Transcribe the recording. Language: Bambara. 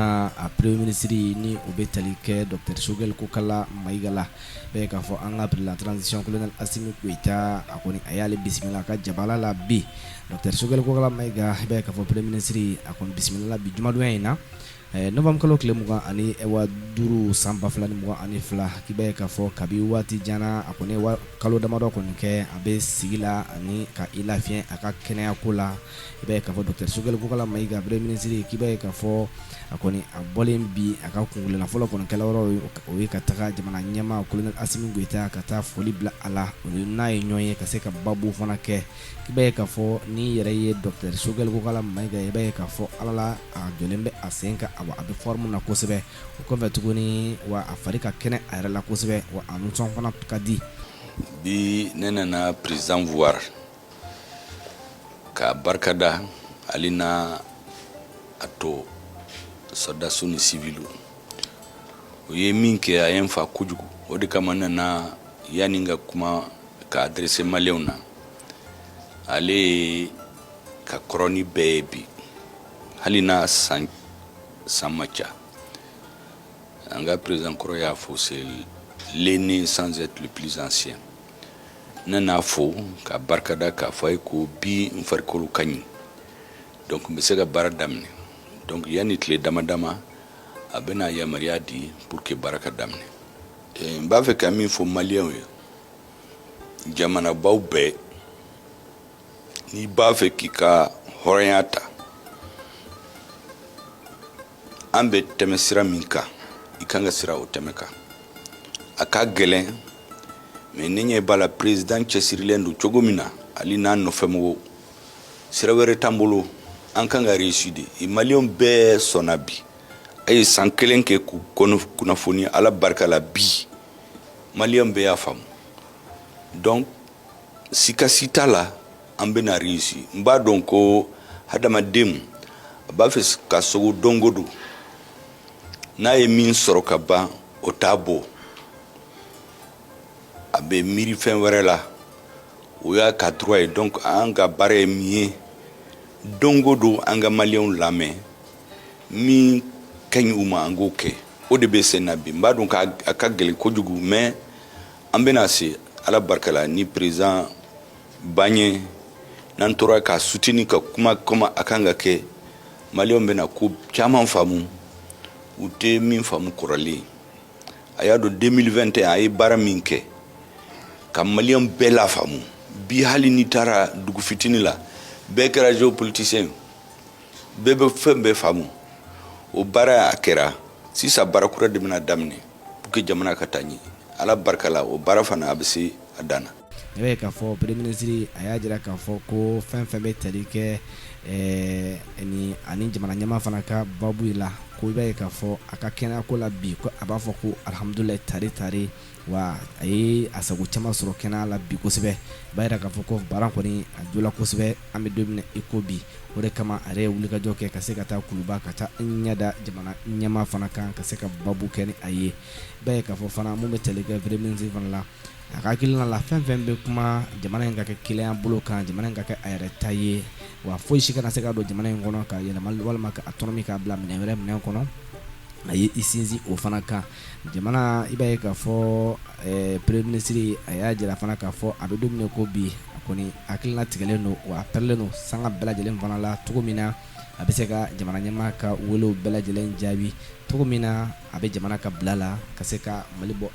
jamana a premier ministre ni o bɛ tali kɛ Dr Choguel Kokala Mayiga la bɛɛ k'a fɔ an ka président transition colonel Assimi Goïta a kɔni a y'ale bisimila a ka jabala la bi Dr Choguel Kokala Mayiga bɛɛ k'a fɔ premier ministre a kɔni bisimila bi jumadonya in na novembre kalo tile 25 san 2022 k'i b'a ye k'a fɔ kabi waati jana a kɔni kalo damadɔ kɔni kɛ a bɛ sigi la ani ka i lafiɲɛ a ka kɛnɛya ko la i b'a ye k'a fɔ Dr Choguel Kokala Mayiga premier ministre k'i b'a ye k'a fɔ a kɔni a bɔlen bi a ka kungilela fɔlɔ kɔni kɛla yɔrɔ o ye ka taga jamana ɲɛmaa colonel Assimi Goïta ka taa foli bila a la o n'a ye ɲɔgɔn ye ka se ka babu fana kɛ k'i b'a ye k'a fɔ ni yɛrɛ ye Dr Choguel Kokala Mayiga i b'a ye k'a fɔ ala la a jɔlen bɛ a sen kan a bɛ forme na kosɛbɛ o kɔfɛ tuguni wa a fari ka kɛnɛ a yɛrɛ la kosɛbɛ wa a nisɔn fana ka di bi ne nana président voir ka barkada alina ato soldats ni civils o ye min kɛ a ye n fa kojugu o de kama nana yani n ka kuma ka adresse maliyɛnw na ale ka kɔrɔni bɛɛ ye bi hali n'a san ma ca an ka président kɔrɔ y'a fɔ c'est l'aîné sans être le plus ancien ne n'a fɔ ka barikada k'a fɔ a ye ko bi n farikolo ka ɲi donc n bɛ se ka baara daminɛ donc yani tile dama dama a bɛna yamaruya di pour que baara ka daminɛ n b'a fɛ ka min fɔ maliyɛnw ye jamanabaw bɛɛ n'i b'a fɛ k'i ka hɔrɔnya ta an bɛ tɛmɛ sira min kan i kan ka sira o tɛmɛ kan a ka gɛlɛn mais ne ɲɛ b'a la président cɛsirilen don cogo min na hali n'a nɔfɛmɔgɔw sira wɛrɛ t'an bolo an kan ka réussir de maliyɛnw bɛɛ sɔnna bi a ye san kelen kɛ k'u kunnafoni ala barika la bi maliyɛnw bɛɛ y'a faamu donc sikasi t'a la an bɛna réussir n b'a dɔn ko hadamaden a b'a fɛ ka sogo don o don n'a ye min sɔrɔ ka ban o t'a bɔ a bɛ miiri fɛn wɛrɛ la o y'a ka droit ye donc an ka baara ye min ye don o don an ka maliyɛnw lamɛn min ka ɲi u ma an k'o kɛ o de bɛ sen na bi n b'a dɔn k'a ka gɛlɛn kojugu mais an bɛna se ala barika la ni président Baɲɛ n'an tora ka soutenir ka kuma comme a kan ka kɛ maliyɛnw bɛna ko caman faamu u tɛ min faamu kɔrɔlen a y'a dɔn 2021 a ye baara min kɛ ka maliyɛnw bɛɛ la faamu bi hali n'i taara dugu fitini la bɛɛ kɛra géopoliticien bɛɛ bɛ fɛn bɛɛ faamu o baara a kɛra sisan baara kura de bɛna daminɛ pour que jamana ka taa ɲɛ ala barika la o baara fana a bɛ se a dan na i b'a ye k'a fɔ premier ministre a y'a jira k'a fɔ ko fɛn fɛn bɛ tali kɛ ani jamana ɲɛmaa fana ka babu la ko i b'a ye k'a fɔ a ka kɛnɛyako la bi ko a b'a fɔ ko alhamdulilayi tare wa a ye a sago caman sɔrɔ kɛnɛya la bi kosɛbɛ i b'a jira k'a fɔ ko baara kɔni a jola kosɛbɛ an bɛ don min na i ko bi o de kama a yɛrɛ ye wulikajɔ kɛ ka se ka taa kuluba ka taa ɲɛ da jamana ɲɛmaa fana kan ka se ka babu kɛ ni a ye i b'a ye k'a fɔ fana mun bɛ tali kɛ premier ministre fana la a ka hakilina la fɛn fɛn bɛ kuma jamana in ka kɛ kelen bolo kan jamana in ka kɛ a yɛrɛ ta ye wa foyi si kana se ka don jamana in kɔnɔ ka yɛlɛma walima ka autonomie k'a bila minɛn kɔnɔ a ye i sinsin o fana kan jamana i b'a ye k'a fɔ premier ministre a y'a jira fana k'a fɔ a bɛ don min ko bi a kɔni hakilina tigɛlen don wa a pɛrɛlen don sanga bɛɛ lajɛlen fana la cogo min na a bɛ se ka jamana ɲɛmaa ka welew bɛɛ lajɛlen jaabi cogo min na a bɛ jamana ka bila la ka se ka Mali bɔ